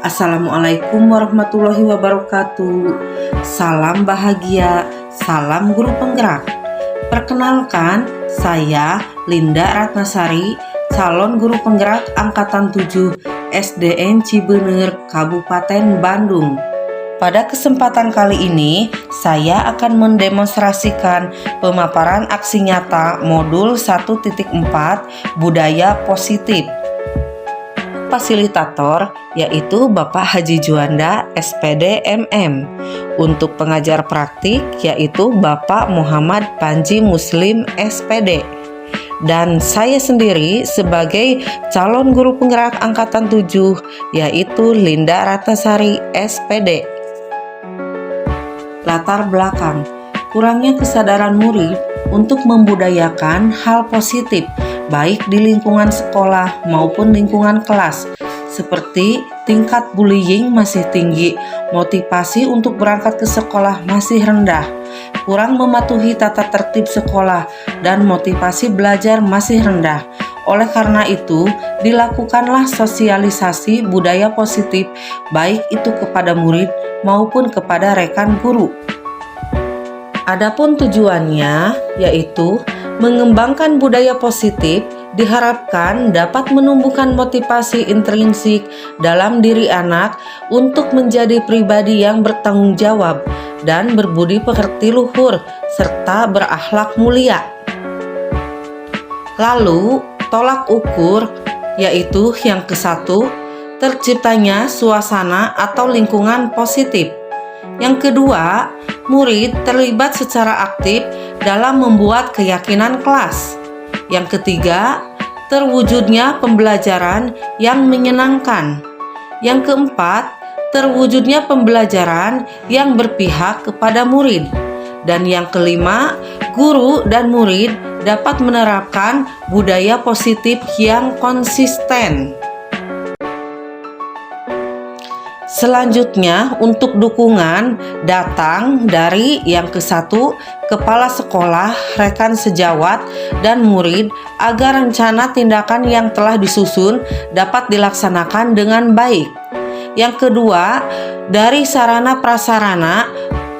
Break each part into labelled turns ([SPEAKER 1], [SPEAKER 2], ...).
[SPEAKER 1] Assalamualaikum warahmatullahi wabarakatuh. Salam bahagia, salam guru penggerak. Perkenalkan, saya Linda Ratnasari, calon guru penggerak angkatan 7 SDN Cibener, Kabupaten Bandung. Pada kesempatan kali ini, saya akan mendemonstrasikan pemaparan aksi nyata modul 1.4 Budaya Positif. Fasilitator yaitu Bapak Haji Juanda SPD MM. Untuk pengajar praktik yaitu Bapak Muhammad Panji Muslim SPD. Dan saya sendiri sebagai calon guru penggerak angkatan 7 yaitu Linda Ratnasari SPD. Latar belakang: kurangnya kesadaran murid untuk membudayakan hal positif baik di lingkungan sekolah maupun lingkungan kelas, seperti tingkat bullying masih tinggi, motivasi untuk berangkat ke sekolah masih rendah, kurang mematuhi tata tertib sekolah, dan motivasi belajar masih rendah. Oleh karena itu, dilakukanlah sosialisasi budaya positif baik itu kepada murid maupun kepada rekan guru. Adapun tujuannya yaitu mengembangkan budaya positif, diharapkan dapat menumbuhkan motivasi intrinsik dalam diri anak untuk menjadi pribadi yang bertanggung jawab dan berbudi pekerti luhur serta berakhlak mulia. Lalu, tolak ukur yaitu yang ke-1, terciptanya suasana atau lingkungan positif. Yang kedua, murid terlibat secara aktif dalam membuat keyakinan kelas. Yang ketiga, terwujudnya pembelajaran yang menyenangkan. Yang keempat, terwujudnya pembelajaran yang berpihak kepada murid. Dan yang kelima, guru dan murid dapat menerapkan budaya positif yang konsisten. Selanjutnya, untuk dukungan datang dari yang ke-1, kepala sekolah, rekan sejawat, dan murid agar rencana tindakan yang telah disusun dapat dilaksanakan dengan baik. Yang kedua, dari sarana prasarana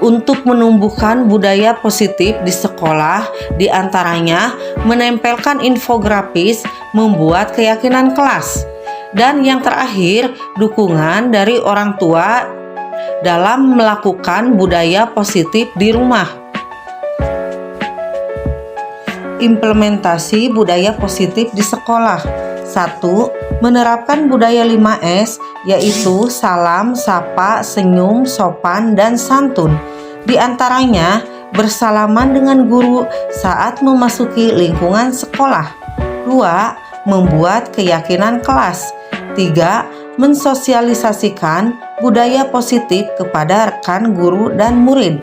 [SPEAKER 1] untuk menumbuhkan budaya positif di sekolah, diantaranya menempelkan infografis, membuat keyakinan kelas. Dan yang terakhir, dukungan dari orang tua dalam melakukan budaya positif di rumah. Implementasi budaya positif di sekolah. 1. Menerapkan budaya 5S, yaitu salam, sapa, senyum, sopan, dan santun. Di antaranya, bersalaman dengan guru saat memasuki lingkungan sekolah. 2. Membuat keyakinan kelas. 3. Mensosialisasikan budaya positif kepada rekan guru dan murid.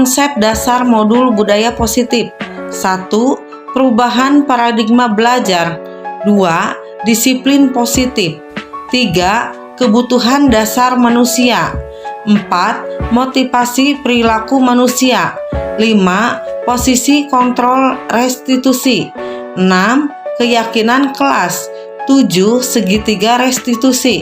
[SPEAKER 1] Konsep dasar modul budaya positif. 1. Perubahan paradigma belajar. 2. Disiplin positif. 3. Kebutuhan dasar manusia. 4. Motivasi perilaku manusia. 5. Posisi kontrol restitusi. 6. Keyakinan kelas. 7. Segitiga restitusi.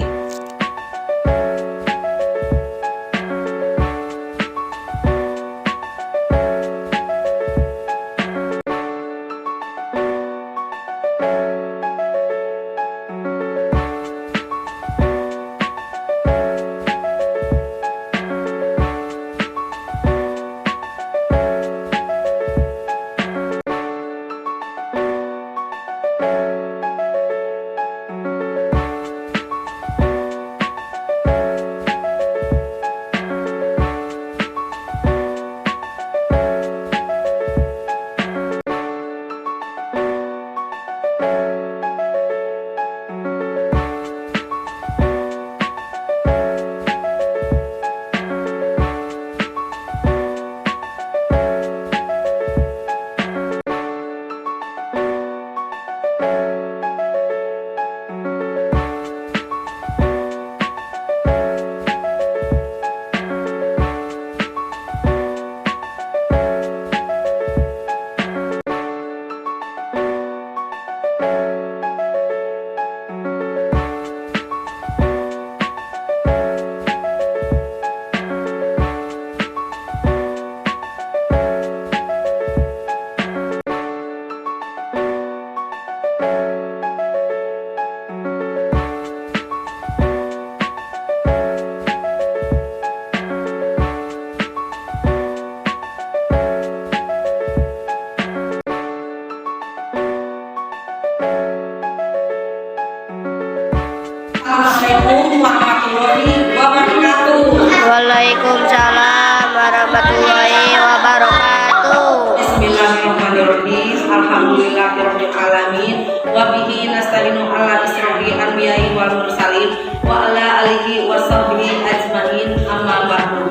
[SPEAKER 1] Assalamualaikum warahmatullahi wabarakatuh.
[SPEAKER 2] Waalaikumsalam warahmatullahi wabarakatuh.
[SPEAKER 1] Bismillahirrahmanirrahim. Alhamdulillahirabbil alamin. Wa bihi nasta'inu ala isrofi anbiya'i wal mursalin wa ala alihi wa sahbihi ajmain. Amma ba'du.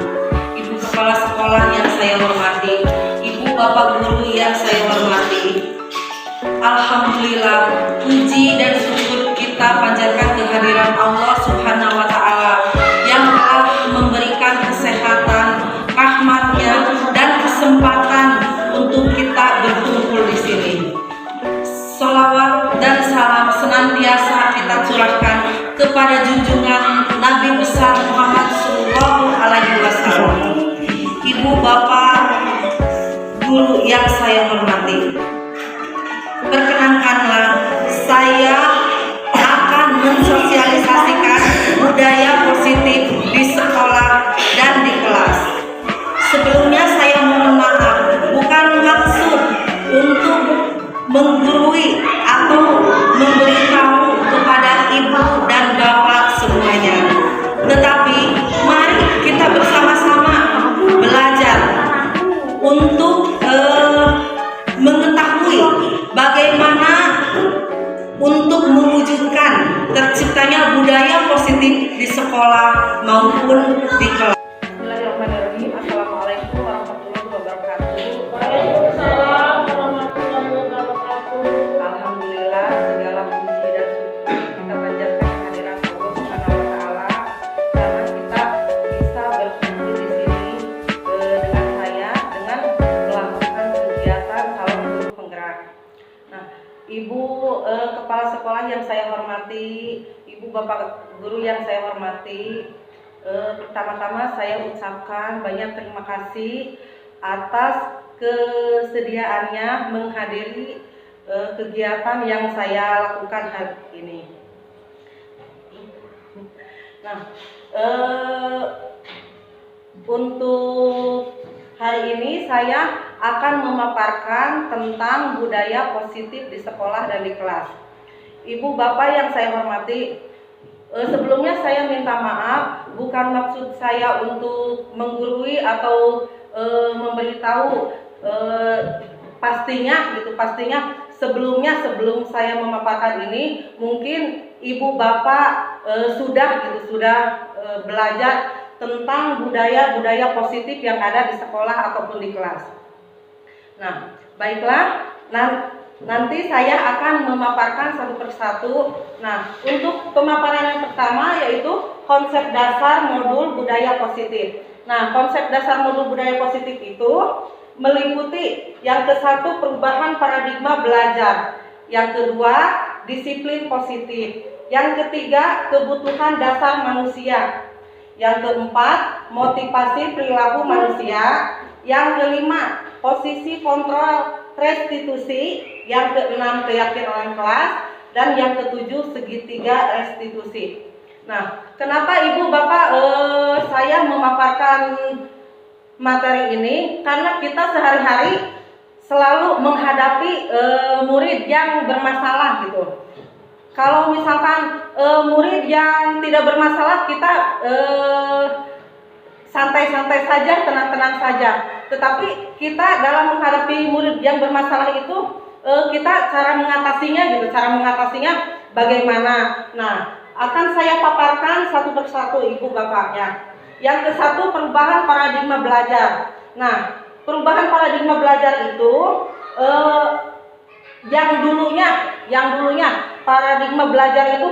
[SPEAKER 1] Ibu kepala sekolah yang saya hormati, ibu bapak guru yang saya hormati, alhamdulillah, puji dan syukur kita panjatkan kehadiran Allah Subhanahu wa Ta'ala yang telah memberikan kesehatan, rahmat-Nya, dan kesempatan untuk kita berkumpul di sini. Sholawat dan salam senantiasa kita curahkan kepada junjungan Nabi besar Muhammad Sallallahu Alaihi Wasallam. Ibu bapak guru yang saya hormati, perkenankanlah saya akan mensosialisasikan budaya positif di sekolah dan di kelas. Sebelumnya saya mohon maaf, bukan maksud untuk menggurui atau memberitahu kepada ibu dan bapak semuanya, tetapi mari kita bersama-sama belajar untuk mengetahui bagaimana untuk mewujudkan terciptanya budaya positif di sekolah maupun di kelas. Bismillahirrahmanirrahim. Assalamualaikum warahmatullahi wabarakatuh.
[SPEAKER 2] Waalaikumsalam warahmatullahi wabarakatuh.
[SPEAKER 1] Alhamdulillah, segala puji dan syukur kita panjatkan kehadiran Allah Subhanahu wa Ta'ala karena kita bisa berkumpul di sini dengan saya dengan melakukan kegiatan salam guru penggerak. Nah, ibu kepala sekolah yang saya hormati, ibu bapak guru yang saya hormati, pertama-tama saya ucapkan banyak terima kasih atas kesediaannya menghadiri kegiatan yang saya lakukan hari ini. Nah, untuk hari ini saya akan memaparkan tentang budaya positif di sekolah dan di kelas. Ibu bapak yang saya hormati, sebelumnya saya minta maaf, bukan maksud saya untuk menggurui atau memberitahu pastinya sebelum saya memaparkan ini mungkin ibu bapak sudah belajar tentang budaya-budaya positif yang ada di sekolah ataupun di kelas. Nah, baiklah, nanti saya akan memaparkan satu persatu. Nah, untuk pemaparan yang pertama yaitu konsep dasar modul budaya positif. Nah, konsep dasar modul budaya positif itu meliputi yang ke-1 perubahan paradigma belajar, yang kedua disiplin positif, yang ketiga kebutuhan dasar manusia, yang keempat motivasi perilaku manusia, yang kelima posisi kontrol restitusi, yang keenam keyakinan kelas, dan yang ketujuh segitiga restitusi. Nah, kenapa Ibu Bapak saya memaparkan materi ini? Karena kita sehari-hari selalu menghadapi murid yang bermasalah gitu. Kalau misalkan murid yang tidak bermasalah, kita santai-santai saja, tenang-tenang saja. Tetapi kita dalam menghadapi murid yang bermasalah itu, kita cara mengatasinya gitu. Cara mengatasinya bagaimana? Nah, akan saya paparkan satu persatu Ibu Bapaknya. Yang ke-1 perubahan paradigma belajar. Nah, perubahan paradigma belajar itu yang dulunya paradigma belajar itu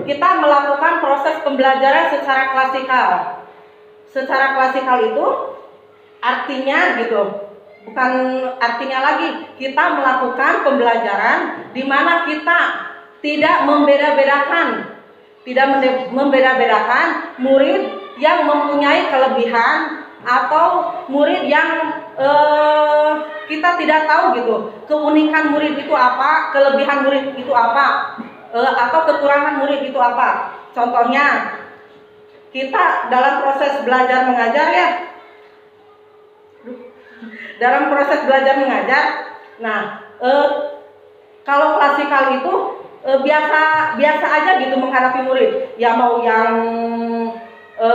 [SPEAKER 1] kita melakukan proses pembelajaran secara klasikal. Secara klasikal itu artinya gitu, bukan artinya lagi kita melakukan pembelajaran di mana kita tidak membeda-bedakan murid yang mempunyai kelebihan atau murid yang kita tidak tahu gitu keunikan murid itu apa, kelebihan murid itu apa, atau kekurangan murid itu apa. Contohnya kita dalam proses belajar mengajar ya, dalam proses belajar mengajar. Nah, kalau klasikal itu biasa aja gitu menghadapi murid. Ya mau yang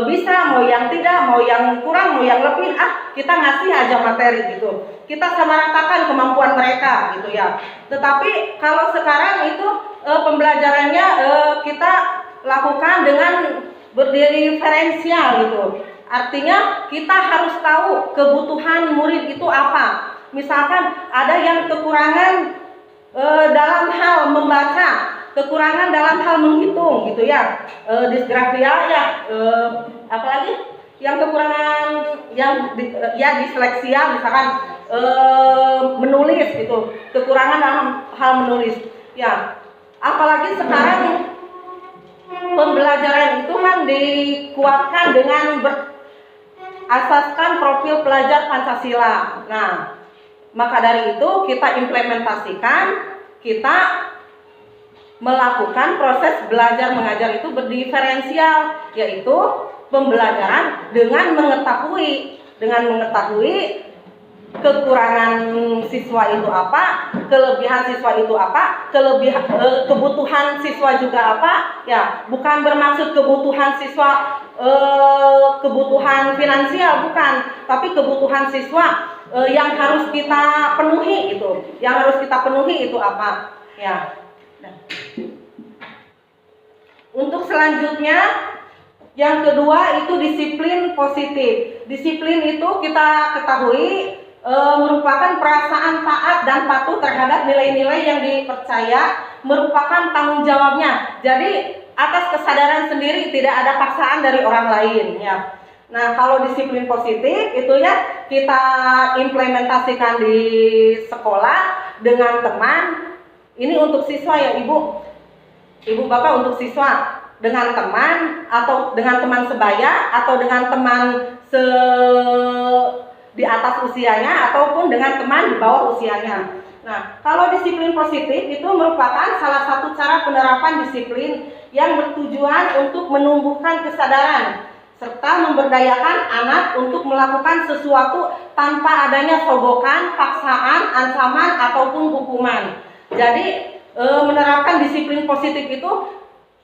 [SPEAKER 1] bisa, mau yang tidak, mau yang kurang, mau yang lebih, kita ngasih aja materi gitu. Kita samaratakan kemampuan mereka gitu ya. Tetapi kalau sekarang itu pembelajarannya kita lakukan dengan berdiferensial gitu. Artinya kita harus tahu kebutuhan murid itu apa. Misalkan ada yang kekurangan dalam hal membaca, kekurangan dalam hal menghitung gitu ya, disgrafia ya, apalagi yang kekurangan yang disleksia misalkan, menulis gitu, kekurangan dalam hal menulis ya. Apalagi sekarang pembelajaran itu kan dikuatkan dengan berasaskan profil pelajar Pancasila. Nah, maka dari itu kita implementasikan, kita melakukan proses belajar mengajar itu berdiferensial, yaitu pembelajaran dengan mengetahui kekurangan siswa itu apa, kelebihan siswa itu apa, kebutuhan siswa juga apa ya. Bukan bermaksud kebutuhan siswa kebutuhan finansial, bukan, tapi kebutuhan siswa yang harus kita penuhi itu. Yang harus kita penuhi itu apa ya. Untuk selanjutnya yang kedua itu disiplin positif. Disiplin itu kita ketahui merupakan perasaan taat dan patuh terhadap nilai-nilai yang dipercaya, merupakan tanggung jawabnya. Jadi atas kesadaran sendiri, tidak ada paksaan dari orang lain ya. Nah, kalau disiplin positif itu ya kita implementasikan di sekolah dengan teman. Ini untuk siswa ya Ibu Bapak, untuk siswa dengan teman atau dengan teman sebaya atau dengan teman di atas usianya ataupun dengan teman di bawah usianya. Nah, kalau disiplin positif itu merupakan salah satu cara penerapan disiplin yang bertujuan untuk menumbuhkan kesadaran serta memberdayakan anak untuk melakukan sesuatu tanpa adanya sogokan, paksaan, ancaman ataupun hukuman. Jadi menerapkan disiplin positif itu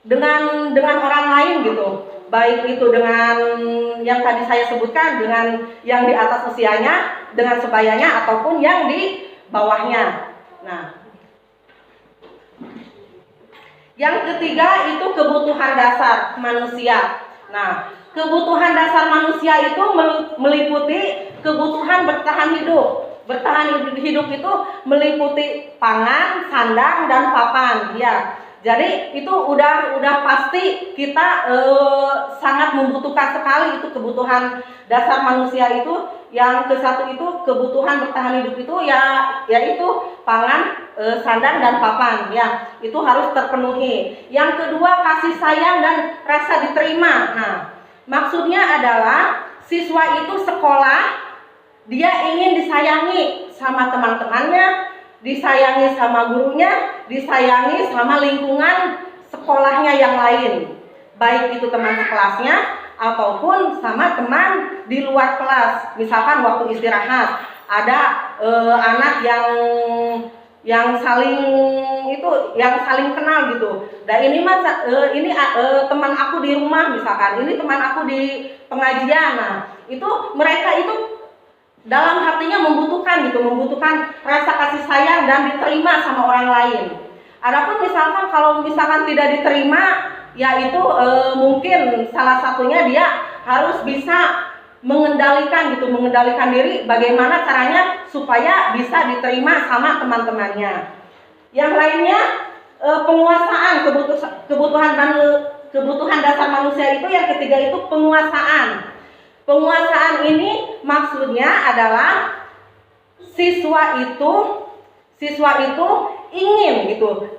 [SPEAKER 1] dengan orang lain gitu. Baik itu dengan yang tadi saya sebutkan, dengan yang di atas usianya, dengan sebayanya, ataupun yang di bawahnya. Nah, yang ketiga itu kebutuhan dasar manusia. Nah, Kebutuhan dasar manusia itu meliputi kebutuhan bertahan hidup. Bertahan hidup itu meliputi pangan, sandang, dan papan. Ya, jadi itu udah pasti kita sangat membutuhkan sekali itu kebutuhan dasar manusia itu. Yang ke-1 itu kebutuhan bertahan hidup itu yaitu pangan, sandang, dan papan. Ya, itu harus terpenuhi. Yang kedua, kasih sayang dan rasa diterima. Nah, maksudnya adalah siswa itu sekolah, dia ingin disayangi sama teman-temannya, disayangi sama gurunya, disayangi sama lingkungan sekolahnya yang lain. Baik itu teman sekelasnya ataupun sama teman di luar kelas. Misalkan waktu istirahat ada anak yang saling kenal gitu. Dan ini teman aku di rumah, misalkan ini teman aku di pengajian. Nah, itu mereka itu dalam hatinya membutuhkan rasa kasih sayang dan diterima sama orang lain. Adapun kalau misalkan tidak diterima, yaitu mungkin salah satunya dia harus bisa mengendalikan diri, bagaimana caranya supaya bisa diterima sama teman-temannya. Yang lainnya, penguasaan kebutuhan dasar manusia itu. Yang ketiga itu penguasaan. Penguasaan ini maksudnya adalah siswa itu ingin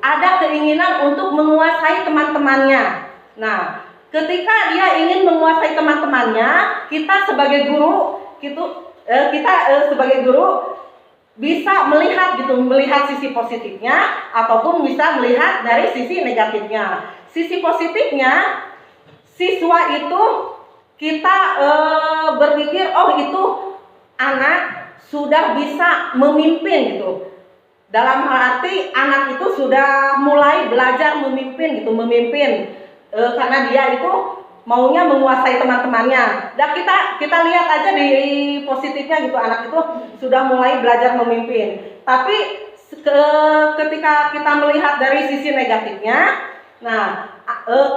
[SPEAKER 1] ada keinginan untuk menguasai teman-temannya. Nah, ketika dia ingin menguasai teman-temannya, kita sebagai guru bisa melihat sisi positifnya ataupun bisa melihat dari sisi negatifnya. Sisi positifnya, siswa itu kita berpikir, oh itu anak sudah bisa memimpin Dalam arti anak itu sudah mulai belajar memimpin karena dia itu maunya menguasai teman-temannya. Dan kita lihat aja di positifnya anak itu sudah mulai belajar memimpin. Tapi ketika kita melihat dari sisi negatifnya, nah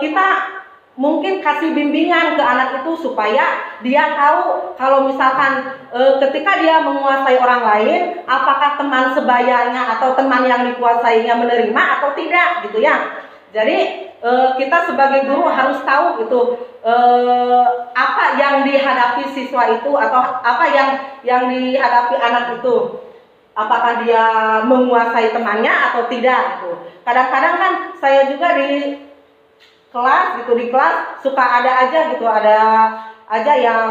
[SPEAKER 1] kita mungkin kasih bimbingan ke anak itu supaya dia tahu kalau misalkan ketika dia menguasai orang lain, apakah teman sebayanya atau teman yang dikuasainya menerima atau tidak Jadi kita sebagai guru harus tahu apa yang dihadapi siswa itu atau apa yang dihadapi anak itu. Apakah dia menguasai temannya atau tidak Kadang-kadang kan saya juga di kelas suka ada aja yang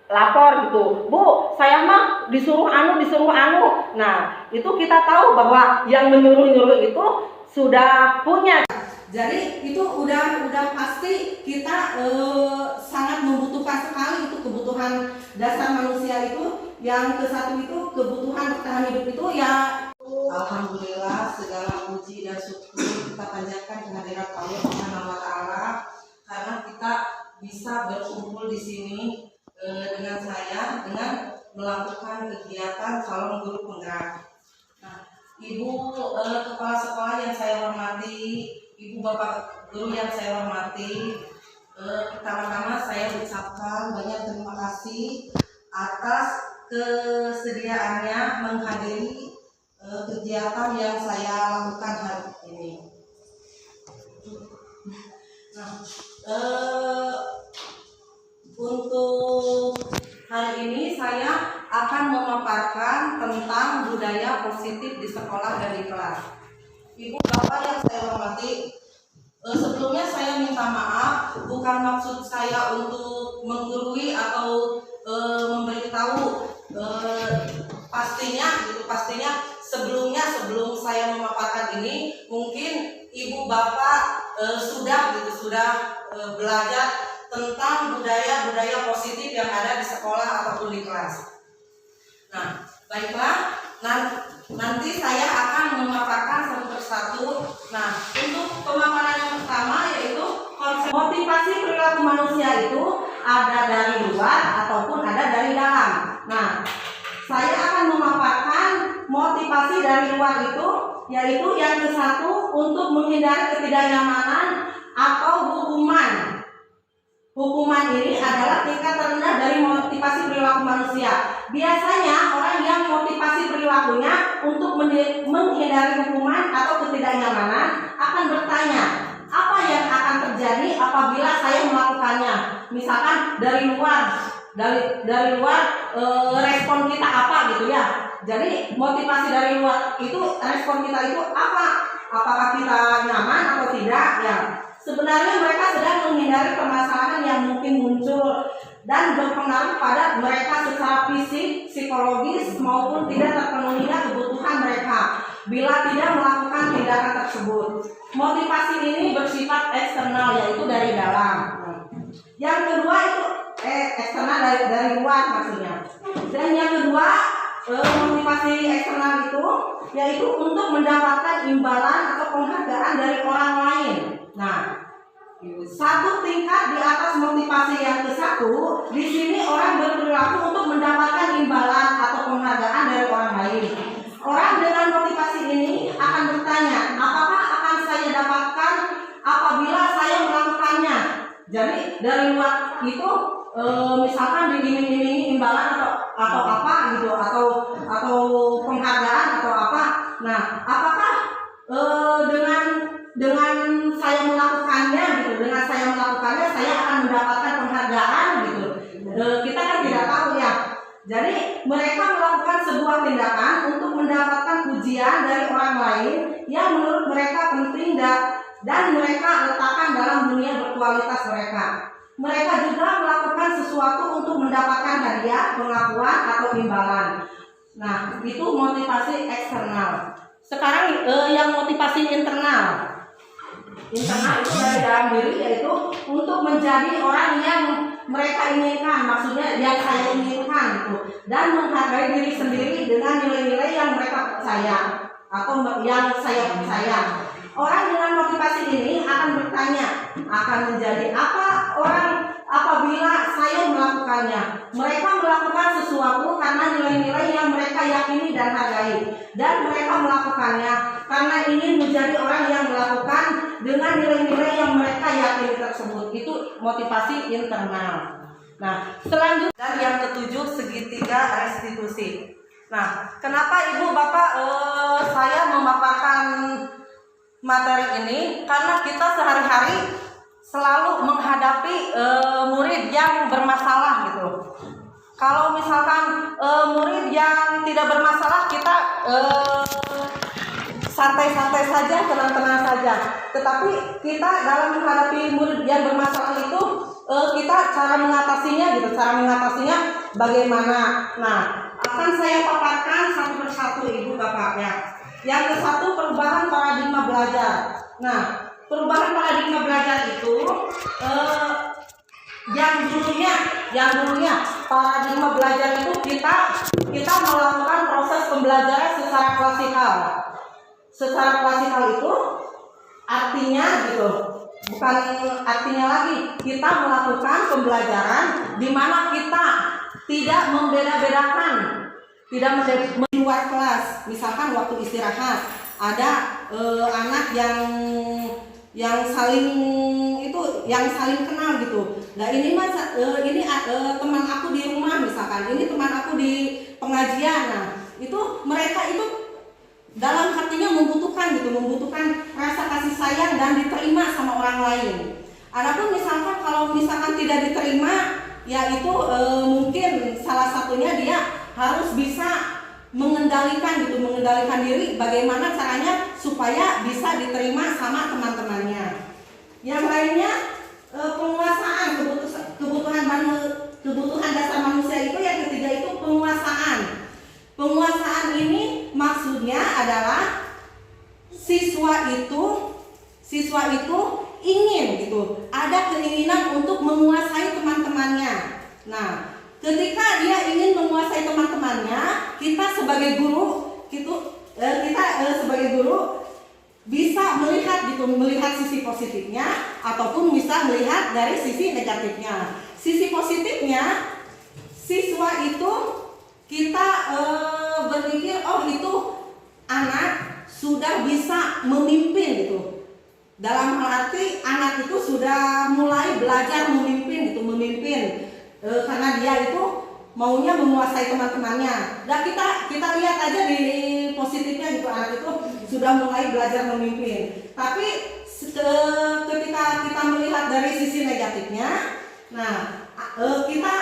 [SPEAKER 1] lapor Bu, saya mah disuruh anu. Nah, itu kita tahu bahwa yang menyuruh itu sudah punya. Jadi itu udah pasti kita sangat membutuhkan sekali kebutuhan dasar manusia itu. Yang ke-1 itu kebutuhan bertahan hidup itu Alhamdulillah, segala puji dan syukur kita panjatkan kehadirat Allah Subhanahu wa Ta'ala karena kita bisa berkumpul di sini dengan melakukan kegiatan calon guru penggerak. Nah, Ibu kepala sekolah yang saya hormati, Ibu Bapak guru yang saya hormati, pertama-tama saya ucapkan banyak terima kasih atas kesediaannya menghadiri kegiatan yang saya lakukan hari ini. Nah, untuk hari ini saya akan memaparkan tentang budaya positif di sekolah dan di kelas. Ibu Bapak yang saya hormati, sebelumnya saya minta maaf, bukan maksud saya untuk menggurui atau memberitahu pastinya sebelum saya memaparkan ini mungkin Ibu Bapak sudah belajar tentang budaya positif yang ada di sekolah ataupun di kelas. Nah, baiklah, nanti saya akan memaparkan satu persatu. Nah, untuk pemaparan yang pertama yaitu konsep motivasi perilaku manusia itu ada dari luar ataupun ada dari dalam. Nah, saya akan memaparkan motivasi dari luar itu, yaitu yang ke-1 untuk menghindari ketidaknyamanan atau hukuman. hukuman ini adalah tingkat terendah dari motivasi perilaku manusia. Biasanya orang yang motivasi perilakunya untuk menghindari hukuman atau ketidaknyamanan akan bertanya, apa yang akan terjadi apabila saya melakukannya? Misalkan dari luar respon kita apa gitu ya. Jadi motivasi dari luar itu, respon kita itu apa? Apakah kita nyaman atau tidak ya? Sebenarnya mereka sedang menghindari permasalahan yang mungkin muncul dan berpengaruh pada mereka secara fisik, psikologis maupun tidak terpenuhinya kebutuhan mereka bila tidak melakukan tindakan tersebut. Motivasi ini bersifat eksternal, yaitu dari dalam. Yang kedua itu eksternal dari luar maksudnya. Dan yang kedua, motivasi eksternal itu yaitu untuk mendapatkan imbalan atau penghargaan dari orang lain. Nah, satu tingkat di atas motivasi yang ke satu, di sini orang berperilaku untuk mendapatkan imbalan atau penghargaan dari orang lain. Orang dengan motivasi ini akan bertanya, apakah akan saya dapatkan apabila saya melakukannya? Jadi dari luar itu misalkan diiming-imingi imbalan atau apa gitu, atau penghargaan atau apa. Nah, apakah dengan saya melakukannya gitu, saya akan mendapatkan penghargaan gitu. Kita kan tidak tahu ya. Jadi mereka melakukan sebuah tindakan untuk mendapatkan pujian dari orang lain yang menurut mereka penting dan mereka letakkan dalam dunia berkualitas mereka. Mereka juga melakukan sesuatu untuk mendapatkan hadiah, pengakuan atau imbalan. Nah, itu motivasi eksternal. Sekarang yang motivasi internal. Internal itu dari dalam diri, yaitu untuk menjadi orang yang mereka inginkan, maksudnya yang saya inginkan gitu, dan menghargai diri sendiri dengan nilai-nilai yang mereka percaya atau yang saya percaya. Orang dengan motivasi ini akan bertanya, akan menjadi apa orang apabila saya melakukannya. Mereka melakukan sesuatu karena nilai-nilai yang mereka yakini dan hargai, dan mereka melakukannya karena ingin menjadi orang yang melakukan dengan nilai-nilai yang mereka yakini tersebut. Itu motivasi internal. Nah, selanjutnya dan yang ketujuh, segitiga restitusi. Nah, kenapa Ibu Bapak saya memaparkan materi ini? Karena kita sehari-hari selalu menghadapi murid yang bermasalah gitu. Kalau misalkan murid yang tidak bermasalah, kita santai-santai saja, tenang-tenang saja. Tetapi kita dalam menghadapi murid yang bermasalah itu, kita cara mengatasinya bagaimana? Nah, akan saya paparkan satu persatu Ibu Bapak ya. Yang ke satu, perubahan paradigma belajar. Nah, perubahan paradigma belajar itu yang dulunya paradigma belajar itu kita melakukan proses pembelajaran secara klasikal. Secara klasikal itu artinya gitu, bukan artinya lagi kita melakukan pembelajaran di mana kita tidak membeda-bedakan, tidak di luar kelas. Misalkan waktu istirahat ada anak yang saling kenal gitu. Nah, ini teman aku di rumah misalkan, ini teman aku di pengajian. Nah, itu mereka itu dalam hatinya membutuhkan rasa kasih sayang dan diterima sama orang lain. Adapun misalkan kalau tidak diterima, ya itu mungkin salah satunya dia harus bisa mengendalikan diri, bagaimana caranya supaya bisa diterima sama teman-temannya. Yang lainnya penguasaan kebutuhan dasar manusia itu. Yang ketiga itu penguasaan. Penguasaan ini maksudnya adalah siswa itu ingin gitu, ada keinginan untuk menguasai teman-temannya. Nah, ketika dia ingin menguasai teman-temannya, kita sebagai guru bisa melihat sisi positifnya ataupun bisa melihat dari sisi negatifnya. Sisi positifnya, siswa itu kita berpikir, oh itu anak sudah bisa memimpin gitu. Dalam hal arti anak itu sudah mulai belajar memimpin gitu, memimpin karena dia itu maunya menguasai teman-temannya. Dan kita lihat aja di positifnya gitu, anak itu sudah mulai belajar memimpin. Tapi ketika kita melihat dari sisi negatifnya, nah kita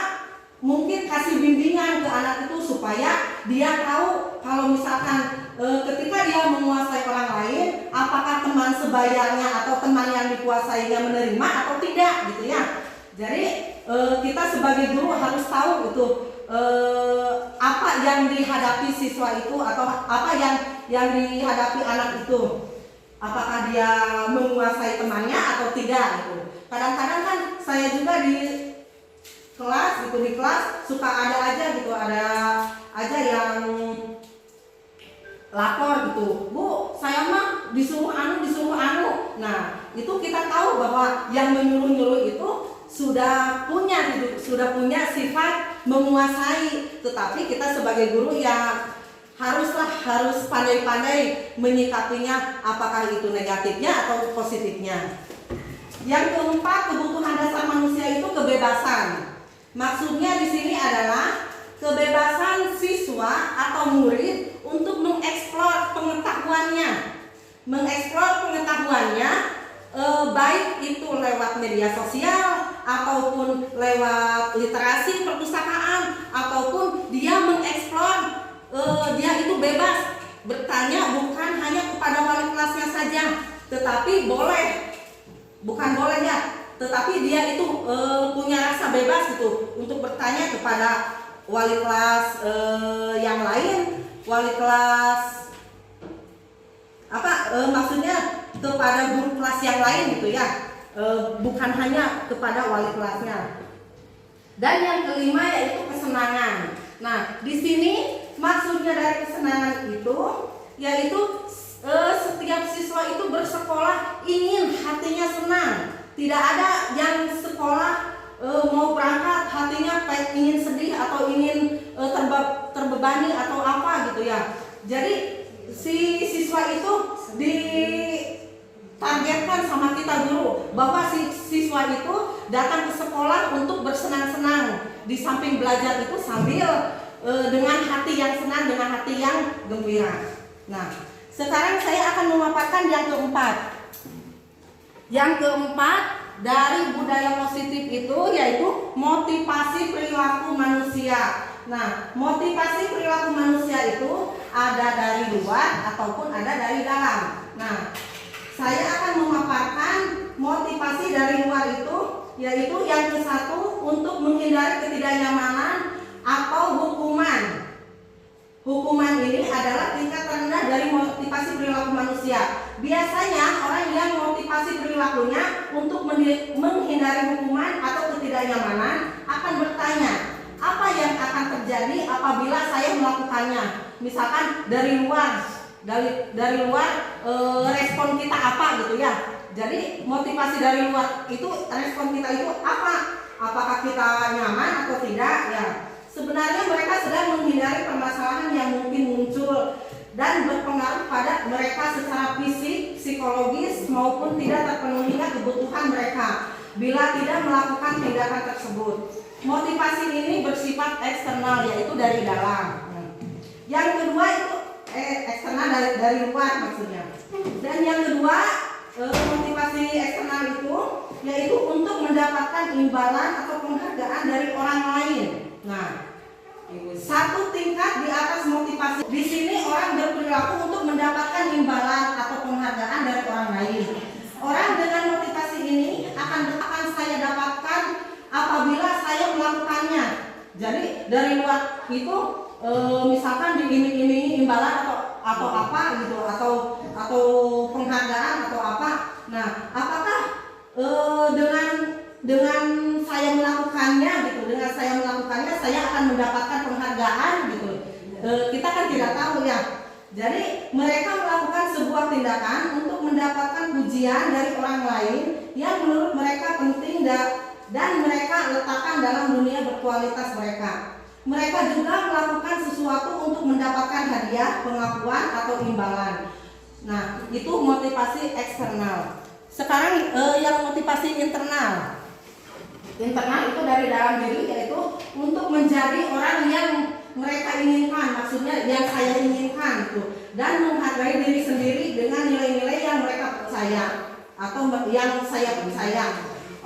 [SPEAKER 1] mungkin kasih bimbingan ke anak itu supaya dia tahu kalau misalkan ketika dia menguasai orang lain, apakah teman sebayanya atau teman yang dikuasainya menerima atau tidak gitu ya. Jadi kita sebagai guru harus tahu itu apa yang dihadapi siswa itu atau apa yang dihadapi anak itu. Apakah dia menguasai temannya atau tidak gitu. Kadang-kadang kan saya juga di kelas gitu, di kelas suka ada aja gitu, ada aja yang lapor gitu, Bu, saya mah disuruh anu. Nah, itu kita tahu bahwa yang menyuruh-nyuruh itu sudah punya sifat menguasai, tetapi kita sebagai guru ya harus pandai-pandai menyikapinya, apakah itu negatifnya atau positifnya. Yang keempat, kebutuhan dasar manusia itu kebebasan. Maksudnya di sini adalah kebebasan siswa atau murid untuk mengeksplor pengetahuannya, baik itu lewat media sosial ataupun lewat literasi perpustakaan, ataupun dia mengeksplor, dia itu bebas bertanya bukan hanya kepada wali kelasnya saja, tetapi tetapi dia itu punya rasa bebas gitu untuk bertanya kepada wali kelas yang lain, wali kelas maksudnya kepada guru kelas yang lain gitu ya, bukan hanya kepada wali kelasnya. Dan yang kelima yaitu kesenangan. Nah, di sini maksudnya dari kesenangan itu yaitu setiap siswa itu bersekolah ingin hatinya senang. Tidak ada yang sekolah mau berangkat hatinya ingin sedih atau ingin terbebani atau apa gitu ya. Jadi si siswa itu ditargetkan sama kita guru bahwa si siswa itu datang ke sekolah untuk bersenang-senang, di samping belajar itu sambil dengan hati yang senang, dengan hati yang gembira. Nah, sekarang saya akan memaparkan yang keempat. Yang keempat dari budaya positif itu yaitu motivasi perilaku manusia. Nah, motivasi perilaku manusia itu ada dari luar ataupun ada dari dalam. Nah, saya akan memaparkan motivasi dari luar itu yaitu yang ke-1 untuk menghindari ketidaknyamanan atau hukuman. Hukuman ini adalah tingkat rendah dari motivasi perilaku manusia. Biasanya orang yang motivasi perilakunya untuk menghindari hukuman atau ketidaknyamanan akan bertanya, apa yang akan terjadi apabila saya melakukannya? Misalkan dari luar respon kita apa gitu ya. Jadi motivasi dari luar itu, respon kita itu apa? Apakah kita nyaman atau tidak ya? Sebenarnya mereka sedang menghindari permasalahan yang mungkin muncul dan berpengaruh pada mereka secara fisik, psikologis maupun tidak terpenuhinya kebutuhan mereka bila tidak melakukan tindakan tersebut. Motivasi ini bersifat eksternal yaitu dari dalam. Yang kedua itu eksternal dari luar maksudnya. Dan yang kedua motivasi eksternal itu yaitu untuk mendapatkan imbalan atau penghargaan dari orang lain. Nah, satu tingkat di atas motivasi. Di sini orang berperilaku untuk mendapatkan imbalan atau penghargaan dari orang lain. Orang dengan motivasi ini akan saya dapatkan apabila saya melakukannya. Jadi dari luar itu misalkan diiming-imingi imbalan atau apa gitu atau penghargaan atau apa. Nah, apakah dengan saya melakukannya gitu, saya akan mendapatkan penghargaan gitu. Kita kan tidak tahu ya. Jadi mereka melakukan sebuah tindakan untuk mendapatkan pujian dari orang lain yang menurut mereka penting dan mereka letakkan dalam dunia berkualitas mereka. Mereka juga melakukan sesuatu untuk mendapatkan hadiah, pengakuan atau imbalan. Nah, itu motivasi eksternal. Sekarang yang motivasi internal. Internal itu dari dalam diri, yaitu untuk menjadi orang yang mereka inginkan, maksudnya yang saya inginkan gitu, dan menghargai diri sendiri dengan nilai-nilai yang mereka percaya atau yang saya percaya.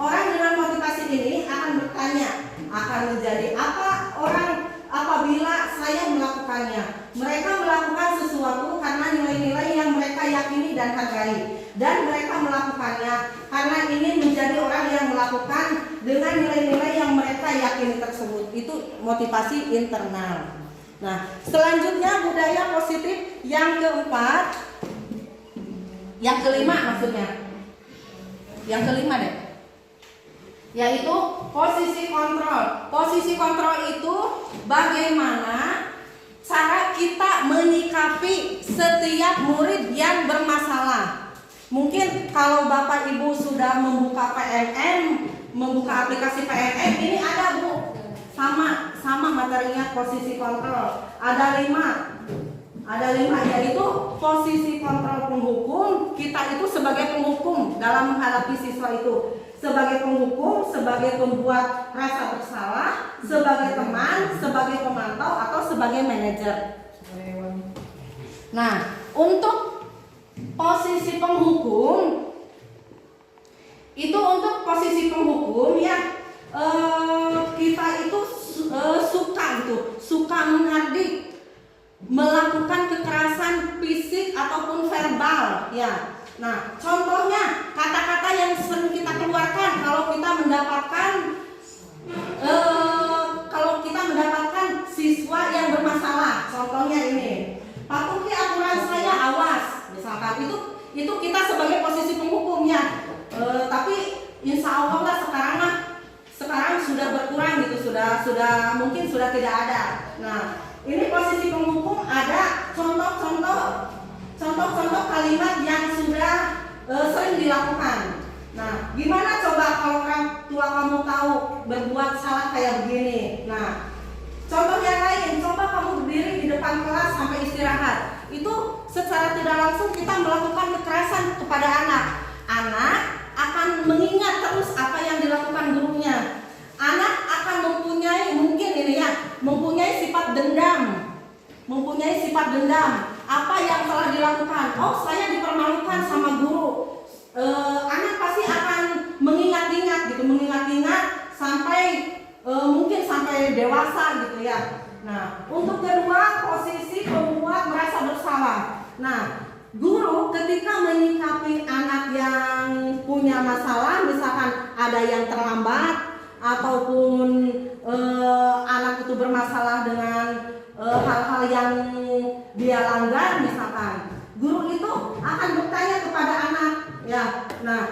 [SPEAKER 1] Orang dengan motivasi ini akan bertanya, akan menjadi apa orang apabila saya melakukannya. Mereka melakukan sesuatu karena nilai-nilai yang mereka yakini dan hargai, dan mereka melakukannya karena ingin menjadi orang yang melakukan dengan nilai-nilai yang mereka yakini tersebut. Itu motivasi internal. Nah, selanjutnya budaya positif yang keempat, yang kelima maksudnya, yang kelima deh, yaitu posisi kontrol. Posisi kontrol itu bagaimana cara kita menyikapi setiap murid yang bermasalah. Mungkin kalau Bapak Ibu sudah membuka PNM, membuka aplikasi PNM, ini ada Bu, sama materinya posisi kontrol. Ada 5, yaitu posisi kontrol penghukum. Kita itu sebagai penghukum dalam menghadapi siswa itu, sebagai penghukum, sebagai pembuat rasa bersalah, sebagai teman, sebagai pemantau, atau sebagai manajer. Nah, untuk posisi penghukum itu, untuk posisi penghukum ya, kita itu suka menghardik, melakukan kekerasan fisik ataupun verbal ya. Nah, contohnya kata-kata yang sering kita keluarkan kalau kita mendapatkan siswa yang bermasalah. Contohnya ini, patuhi aturan saya, awas. Misalkan itu kita sebagai posisi penghukumnya. Tapi insya Allah lah sekarang sudah berkurang gitu, sudah mungkin sudah tidak ada. Nah, ini posisi penghukum, ada contoh kalimat yang sudah sering dilakukan. Nah, gimana coba kalau orang tua kamu tahu berbuat salah kayak begini? Nah, contoh yang lain, coba kamu berdiri di depan kelas sampai istirahat. Itu secara tidak langsung kita melakukan kekerasan kepada anak. Anak akan mengingat terus apa yang dilakukan gurunya. Anak akan mempunyai sifat dendam. Apa yang telah dilakukan? Oh, saya dipermalukan sama guru. Anak pasti akan mengingat-ingat sampai mungkin sampai dewasa gitu ya. Nah, untuk kedua, posisi pembuat merasa bersalah. Nah, guru ketika menyikapi anak yang punya masalah, misalkan ada yang terlambat ataupun anak itu bermasalah dengan hal-hal yang dia langgar, misalkan guru itu akan bertanya kepada anak ya. Nah,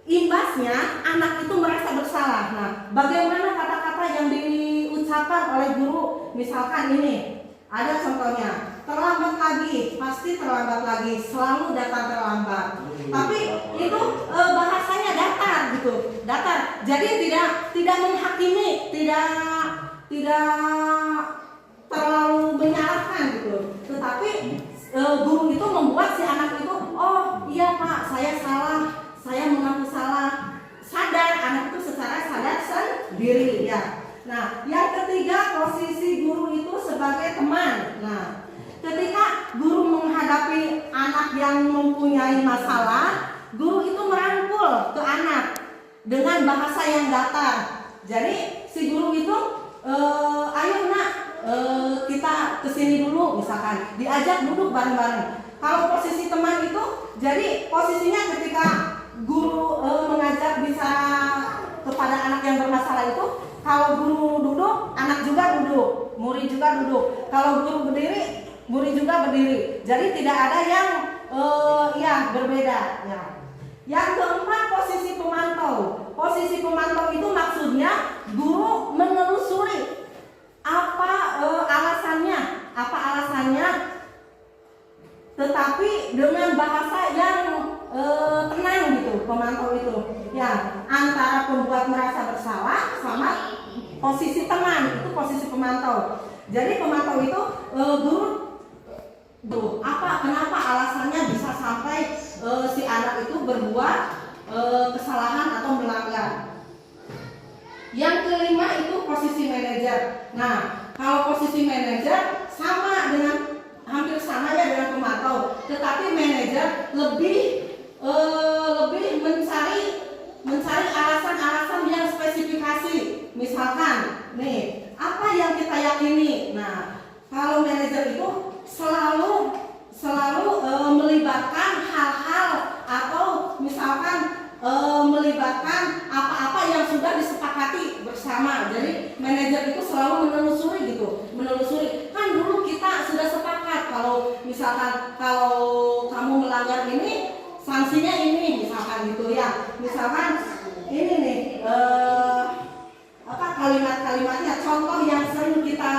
[SPEAKER 1] imbasnya anak itu merasa bersalah. Nah, bagaimana kata-kata yang diucapkan oleh guru? Misalkan ini ada contohnya, terlambat lagi, pasti terlambat lagi, selalu datang terlambat. Tapi itu bahasanya datar gitu, datar. Jadi tidak menghakimi, tidak terlalu menyalahkan gitu. Tetapi guru itu membuat si anak itu, oh iya Pak, saya salah, saya mengaku salah. Sadar, anak itu secara sadar sendiri ya. Nah, yang ketiga, posisi guru itu sebagai teman. Nah, ketika guru menghadapi anak yang mempunyai masalah, guru itu merangkul ke anak dengan bahasa yang datar. Jadi si guru itu, ayo nak, kita kesini dulu, misalkan diajak duduk bareng-bareng. Kalau posisi teman itu, jadi posisinya ketika guru mengajak bisa kepada anak yang bermasalah itu, kalau guru duduk, anak juga duduk, murid juga duduk. Kalau guru berdiri, murid juga berdiri. Jadi tidak ada yang berbeda. Ya. Yang keempat, posisi pemantau. Posisi pemantau itu maksudnya guru menelusuri apa alasannya, tetapi dengan bahasa yang tenang gitu, pemantau itu. Ya, antara pembuat merasa bersalah sama posisi teman, itu posisi pemantau. Jadi pemantau itu kenapa alasannya bisa sampai si anak itu berbuat kesalahan atau melanggar. Yang kelima itu posisi manajer. Nah, kalau posisi manajer sama dengan hampir sama ya dengan pemantau, tetapi manajer lebih mencari alasan-alasan yang spesifikasi. Misalkan, nih, apa yang kita yakini. Nah, kalau manajer itu selalu melibatkan hal-hal atau misalkan melibatkan apa-apa yang sudah disepakati bersama. Jadi manajer itu selalu menelusuri. Kan dulu kita sudah sepakat kalau misalkan kalau kamu melanggar ini sanksinya ini, misalkan gitu ya. Misalkan ini nih kalimat-kalimatnya, contoh yang sering kita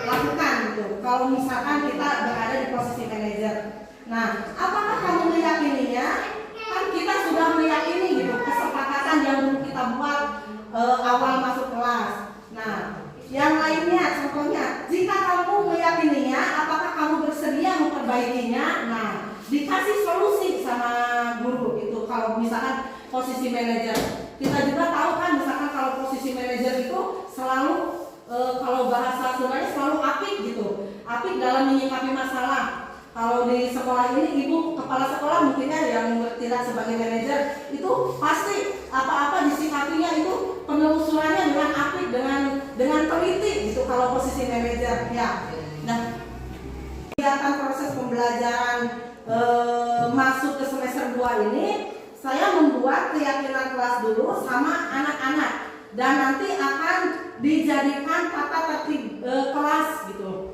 [SPEAKER 1] lakukan gitu. Kalau misalkan kita berada di posisi manajer. Nah, apakah kamu meyakininya? Kan kita sudah meyakini gitu kesepakatan yang dulu kita buat awal masuk kelas. Nah, yang lainnya contohnya, jika kamu meyakininya, apakah kamu bersedia memperbaikinya? Nah, dikasih solusi sama guru itu. Kalau misalkan posisi manajer, kita juga tahu kan, misalkan kalau posisi manajer itu selalu kalau bahasa Sundanya selalu apik gitu, apik dalam menyikapi masalah. Kalau di sekolah ini, ibu kepala sekolah mungkinnya yang bertindak sebagai manajer itu pasti apa-apa disikapinya itu penelusurannya dengan apik, dengan teliti gitu kalau posisi manajer ya. Nah, kegiatan proses pembelajaran masuk ke semester 2 ini, saya membuat keyakinan kelas dulu sama anak-anak dan nanti akan dijadikan tata tertib kelas gitu.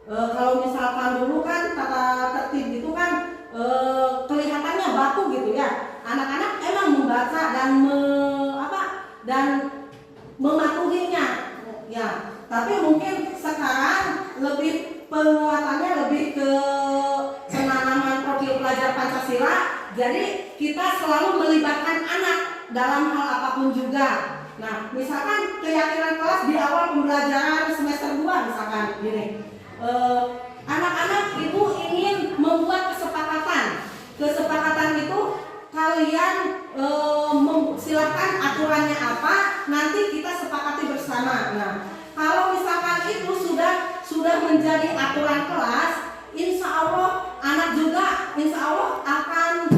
[SPEAKER 1] Kalau misalkan dulu kan tata tertib itu kan kelihatannya baku gitu ya. Anak-anak emang membaca dan mematuhinya ya. Tapi mungkin sekarang lebih penguatannya lebih ke penanaman profil pelajar Pancasila. Jadi kita selalu melibatkan anak dalam hal apapun juga. Nah, misalkan keyakinan kelas di awal pembelajaran semester 2 misalkan gini. Anak-anak ibu ingin membuat kesepakatan itu kalian silakan aturannya apa, nanti kita sepakati bersama. Nah, kalau misalkan itu sudah menjadi aturan kelas, insya Allah anak juga akan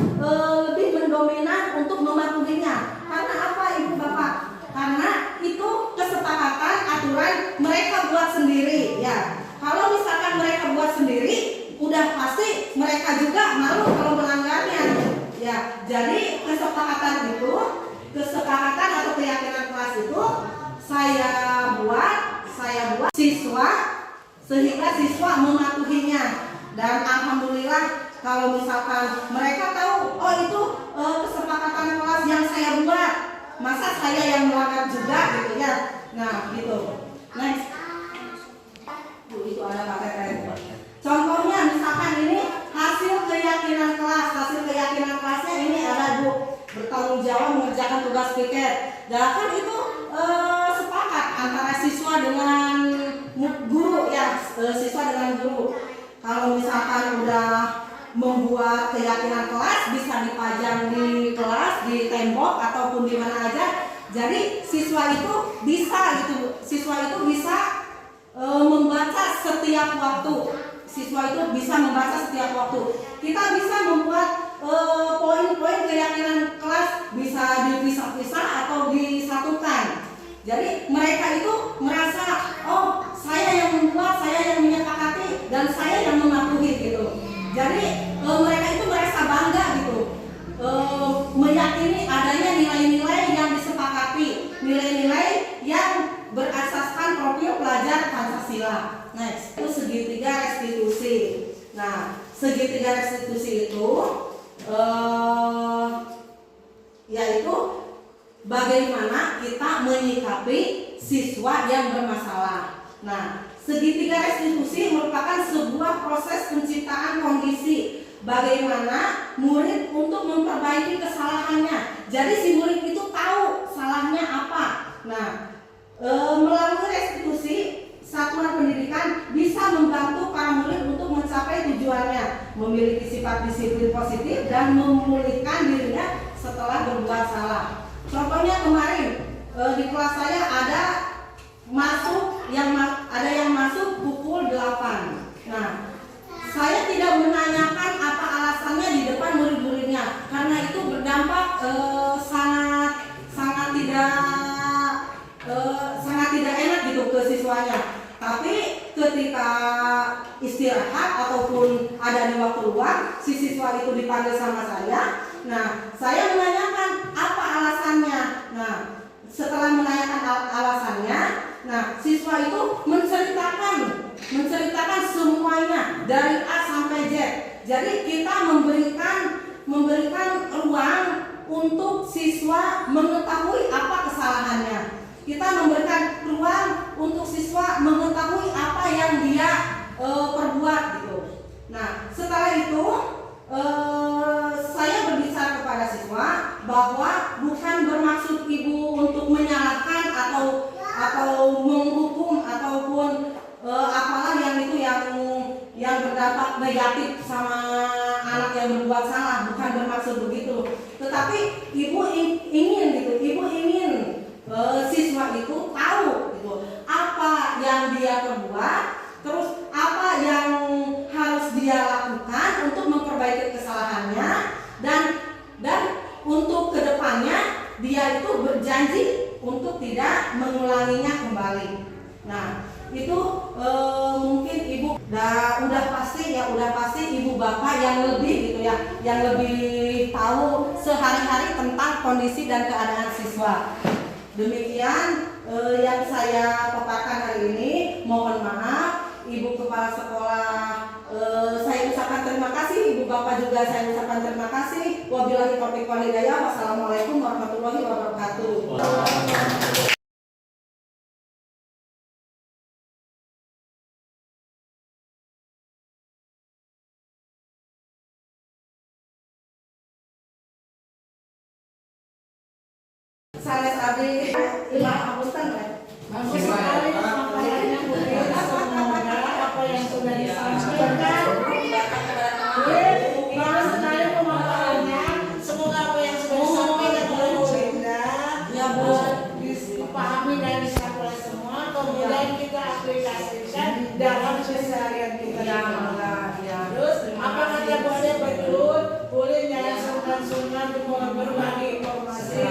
[SPEAKER 1] lebih mendominan untuk mematuhinya. Karena apa ibu bapak? Karena itu kesepakatan aturan mereka buat sendiri ya. Kalau misalkan mereka buat sendiri, udah pasti mereka juga malu kalau melanggarnya. Ya, jadi kesepakatan atau keyakinan kelas itu saya buat siswa sehingga siswa mematuhinya. Dan alhamdulillah kalau misalkan mereka tahu, oh itu kesepakatan kelas yang saya buat, masa saya yang melanggar juga gitu ya. Nah, gitu. Next. Itu ada KTP. Contohnya misalkan ini hasil keyakinan kelasnya ini ada Bu, bertanggung jawab mengerjakan tugas piket. Dan kan itu sepakat antara siswa dengan guru ya, siswa dengan guru. Kalau misalkan udah membuat keyakinan kelas bisa dipajang di kelas, di tembok ataupun di mana aja. Jadi siswa itu bisa membaca setiap waktu. Kita bisa membuat poin-poin keyakinan kelas bisa dipisah-pisah atau disatukan. Jadi mereka itu merasa, oh saya yang membuat, saya yang menyepakati, dan saya yang mematuhi gitu. Jadi mereka itu merasa bangga gitu, meyakini adanya nilai-nilai yang disepakati, nilai-nilai yang berasaskan profil pelajar Pancasila. Next, itu segitiga restitusi. Nah, segitiga restitusi itu yaitu bagaimana kita menyikapi siswa yang bermasalah. Nah, segitiga restitusi merupakan sebuah proses penciptaan kondisi bagaimana murid untuk memperbaiki kesalahannya. Jadi si murid itu tahu salahnya apa. Nah, melalui restitusi, satuan pendidikan bisa membantu para murid untuk mencapai tujuannya. memiliki sifat disiplin positif dan memulihkan dirinya setelah berbuat salah. Contohnya kemarin di kelas saya ada yang masuk pukul 8. Nah, saya tidak menanyakan apa alasannya di depan murid-muridnya karena itu berdampak sangat tidak enak gitu ke siswanya. Tapi ketika istirahat ataupun ada di waktu luang, si siswa itu dipanggil sama saya. Nah, saya menanyakan apa alasannya. Nah, setelah menanyakan alasannya, nah siswa itu menceritakan semuanya dari A sampai Z. Jadi kita memberikan ruang untuk siswa mengetahui apa kesalahannya. Kita memberikan ruang untuk siswa mengetahui apa yang dia perbuat gitu. Nah, setelah itu saya berbicara kepada siswa bahwa bukan bermaksud ibu untuk menyalahkan atau menghukum ataupun apalah yang itu yang berdampak negatif sama anak yang berbuat salah, bukan bermaksud begitu. Tetapi ibu ingin siswa itu tahu gitu apa yang dia perbuat, terus apa yang harus dia lakukan untuk memperbaiki kesalahannya dan untuk kedepannya dia itu berjanji untuk tidak mengulanginya kembali. Nah, itu mungkin ibu udah pasti ibu bapak yang lebih gitu ya, yang lebih tahu sehari-hari tentang kondisi dan keadaan siswa. Demikian yang saya paparkan hari ini. Mohon maaf Ibu Kepala Sekolah, saya ucapkan terima kasih. Ibu Bapak juga saya ucapkan terima kasih. Wabillahi taufiq wal hidayah. Wassalamualaikum warahmatullahi wabarakatuh. Sanes abdi Imam Abustan kan?
[SPEAKER 3] Bagus sekali paparannya Bu. Semoga apa yang sudah disampaikan bagus sekali pemaparannya. Semoga apa yang sudah disampaikan oleh Bu Linda dipahami dan diserap oleh semua. Kemudian kita aplikasikan dalam keseharian kita. Terus apa kata Bu Ade betul? Boleh jangan sungkan-sungkan untuk berbagi informasi.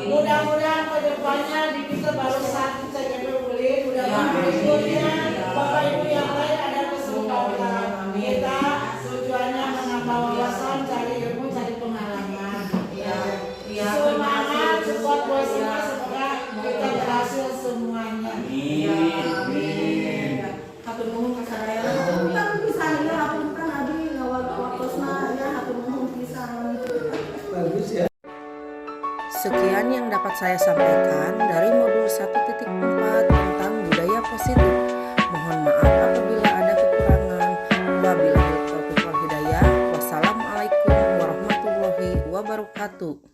[SPEAKER 3] Mudah-mudahan ke depannya di kita baru satu saja boleh. Mudah-mudahan berikutnya Bapak Ibu yang lain ada kesempatan. Kita tujuannya menambah wawasan, cari ilmu, cari pengalaman. Semangat, support buat semua. Semoga kita berhasil semuanya.
[SPEAKER 1] Hatur nuhun ka sadaya. Hapunten pisan ya, hapunten abdi ngawaktosna ya, hatur nuhun pisan.
[SPEAKER 3] Bagus ya.
[SPEAKER 1] Sekian yang dapat saya sampaikan dari modul 1.4 tentang budaya positif. Mohon maaf apabila ada kekurangan. Wabillahi taufiq wal hidayah. Wassalamualaikum warahmatullahi wabarakatuh.